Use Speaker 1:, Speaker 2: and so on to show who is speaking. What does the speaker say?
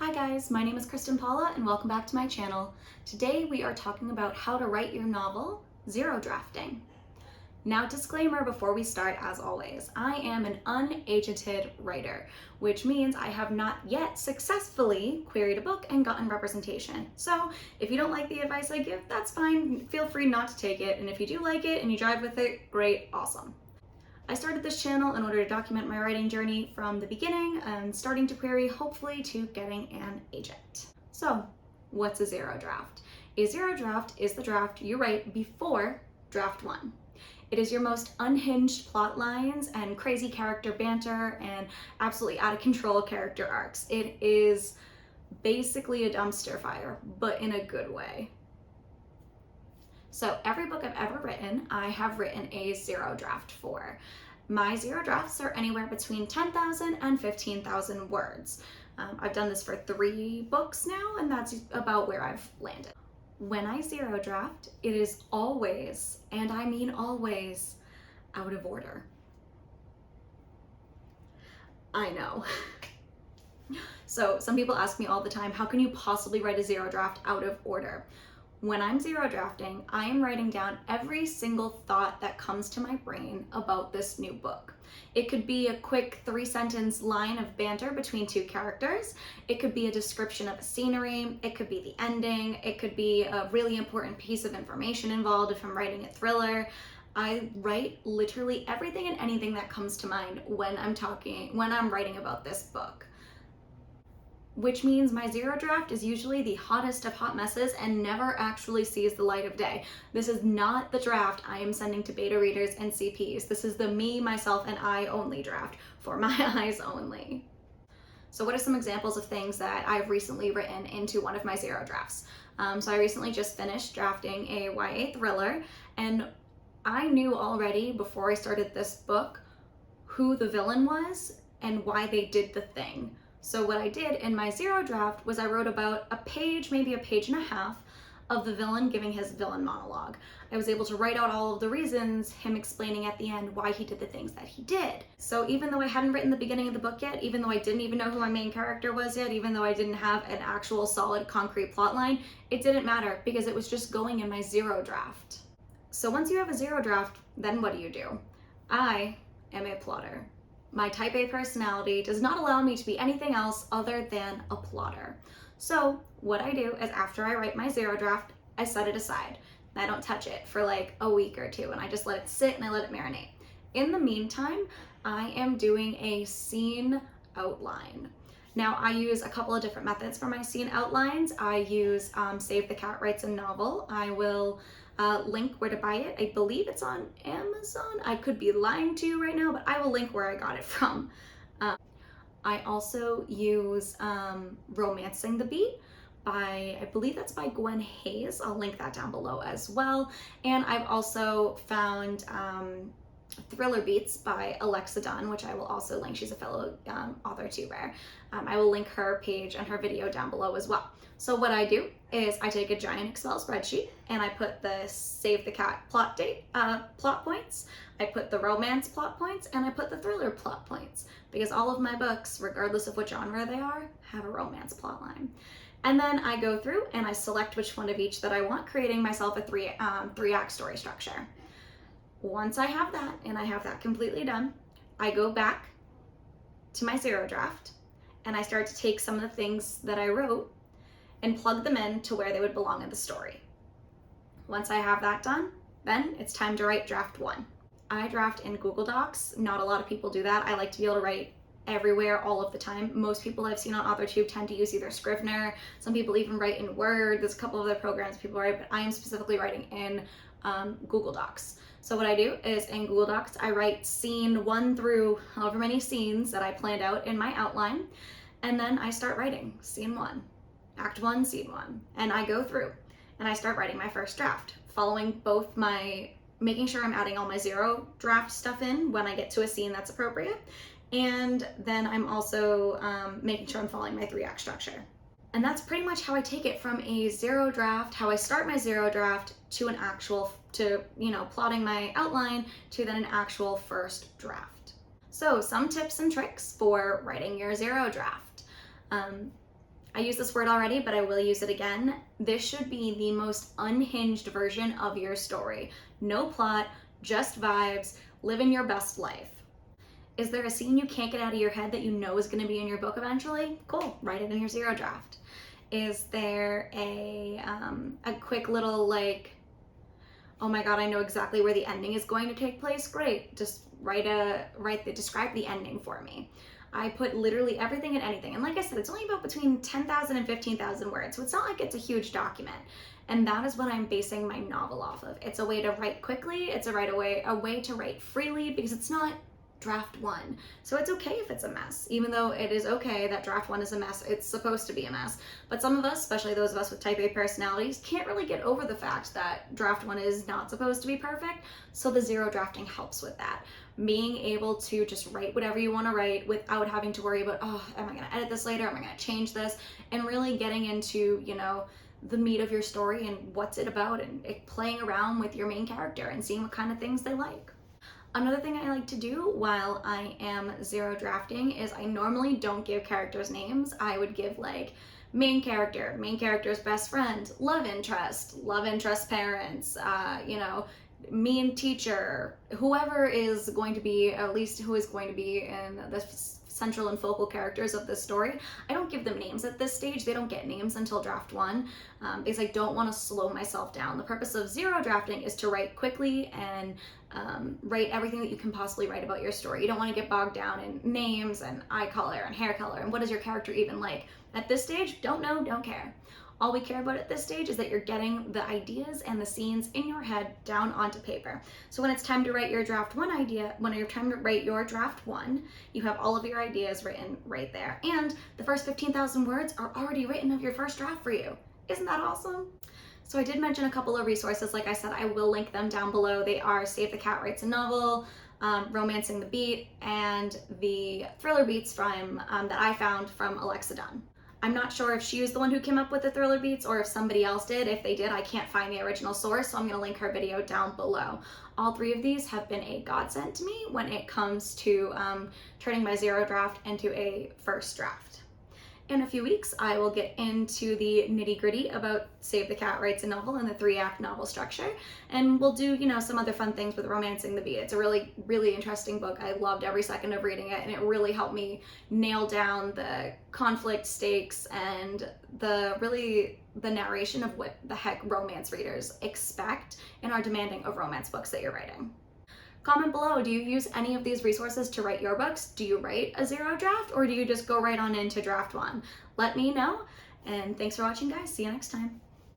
Speaker 1: Hi guys, my name is Kristen Paula and welcome back to my channel. Today we are talking about how to write your novel, zero drafting. Now disclaimer before we start, as always, I am an unagented writer, which means I have not yet successfully queried a book and gotten representation. So if you don't like the advice I give, that's fine, feel free not to take it, and if you do like it and you drive with it, great, awesome. I started this channel in order to document my writing journey from the beginning and starting to query, hopefully to getting an agent. So, what's a zero draft? A zero draft is the draft you write before draft one. It is your most unhinged plot lines and crazy character banter and absolutely out of control character arcs. It is basically a dumpster fire, but in a good way. So every book I've ever written, I have written a zero draft for. My zero drafts are anywhere between 10,000 and 15,000 words. I've done this for 3 books now, and that's about where I've landed. When I zero draft, it is always, and I mean always, out of order. I know. So some people ask me all the time, how can you possibly write a zero draft out of order? When I'm zero drafting, I am writing down every single thought that comes to my brain about this new book. It could be a quick 3-sentence line of banter between 2 characters. It could be a description of a scenery. It could be the ending. It could be a really important piece of information involved if I'm writing a thriller. I write literally everything and anything that comes to mind when I'm writing about this book. Which means my zero draft is usually the hottest of hot messes and never actually sees the light of day. This is not the draft I am sending to beta readers and CPs. This is the me, myself, and I only draft for my eyes only. So what are some examples of things that I've recently written into one of my zero drafts? So I recently just finished drafting a YA thriller, and I knew already before I started this book who the villain was and why they did the thing. So what I did in my zero draft was I wrote about a page, maybe a page and a half, of the villain giving his villain monologue. I was able to write out all of the reasons, him explaining at the end why he did the things that he did. So even though I hadn't written the beginning of the book yet, even though I didn't even know who my main character was yet, even though I didn't have an actual solid concrete plot line, it didn't matter because it was just going in my zero draft. So once you have a zero draft, then what do? I am a plotter. My type A personality does not allow me to be anything else other than a plotter. So what I do is after I write my zero draft, I set it aside. I don't touch it for like a week or 2, and I just let it sit and I let it marinate. In the meantime, I am doing a scene outline. Now I use a couple of different methods for my scene outlines. I use Save the Cat Writes a Novel. I will link where to buy it. I believe it's on Amazon. I could be lying to you right now, but I will link where I got it from. I also use Romancing the Beat by, I believe that's by Gwen Hayes. I'll link that down below as well. And I've also found Thriller Beats by Alexa Dunn, which I will also link. She's a fellow author tuber. I will link her page and her video down below as well. So what I do is I take a giant Excel spreadsheet and I put the Save the Cat plot points, I put the romance plot points, and I put the thriller plot points, because all of my books, regardless of what genre they are, have a romance plot line. And then I go through and I select which one of each that I want, creating myself a three-act story structure. Once I have that, and I have that completely done, I go back to my zero draft and I start to take some of the things that I wrote and plug them in to where they would belong in the story. Once I have that done, then it's time to write draft 1. I draft in Google Docs. Not a lot of people do that. I like to be able to write everywhere all of the time. Most people I've seen on AuthorTube tend to use either Scrivener. Some people even write in Word. There's a couple of other programs people write, but I am specifically writing in Google Docs. So what I do is in Google Docs, I write scene 1 through however many scenes that I planned out in my outline, and then I start writing scene 1. Act 1, scene 1, and I go through and I start writing my first draft, following both making sure I'm adding all my zero draft stuff in when I get to a scene that's appropriate, and then I'm also making sure I'm following my 3-act structure. And that's pretty much how I take it from a zero draft, how I start my zero draft, to plotting my outline, to then an actual first draft. So some tips and tricks for writing your zero draft. I use this word already, but I will use it again. This should be the most unhinged version of your story. No plot, just vibes, living your best life. Is there a scene you can't get out of your head that you know is going to be in your book eventually? Cool, write it in your zero draft. Is there a quick little like, oh my god, I know exactly where the ending is going to take place? Great, just describe the ending for me. I put literally everything and anything. And like I said, it's only about between 10,000 and 15,000 words. So it's not like it's a huge document. And that is what I'm basing my novel off of. It's a way to write quickly. It's a way to write freely, because it's not draft one. So it's okay if it's a mess, even though it is okay that draft one is a mess. It's supposed to be a mess. But some of us, especially those of us with type A personalities, can't really get over the fact that draft one is not supposed to be perfect. So the zero drafting helps with that. Being able to just write whatever you want to write without having to worry about, oh, am I going to edit this later? Am I going to change this? And really getting into, the meat of your story and what's it about, and playing around with your main character and seeing what kind of things they like. Another thing I like to do while I am zero drafting is I normally don't give characters names. I would give like main character's best friend, love interest parents, mean teacher, whoever is going to be, at least who is going to be in the central and focal characters of this story. I don't give them names at this stage. They don't get names until draft one, because I don't want to slow myself down. The purpose of zero drafting is to write quickly and write everything that you can possibly write about your story. You don't want to get bogged down in names and eye color and hair color and what is your character even like. At this stage, don't know, don't care. All we care about at this stage is that you're getting the ideas and the scenes in your head down onto paper. So when it's time to write your draft one idea, when you're trying to write your draft one, you have all of your ideas written right there. And the first 15,000 words are already written of your first draft for you. Isn't that awesome? So I did mention a couple of resources. Like I said, I will link them down below. They are Save the Cat Writes a Novel, Romancing the Beat, and the Thriller Beats from that I found from Alexa Dunn. I'm not sure if she was the one who came up with the Thriller Beats or if somebody else did. If they did, I can't find the original source, so I'm gonna link her video down below. All three of these have been a godsend to me when it comes to turning my zero draft into a first draft. In a few weeks, I will get into the nitty-gritty about Save the Cat Writes a Novel and the 3-act novel structure, and we'll do, some other fun things with Romancing the Beat. It's a really, really interesting book. I loved every second of reading it, and it really helped me nail down the conflict stakes and the narration of what the heck romance readers expect and are demanding of romance books that you're writing. Comment below, do you use any of these resources to write your books? Do you write a zero draft, or do you just go right on into draft one? Let me know, and thanks for watching, guys. See you next time.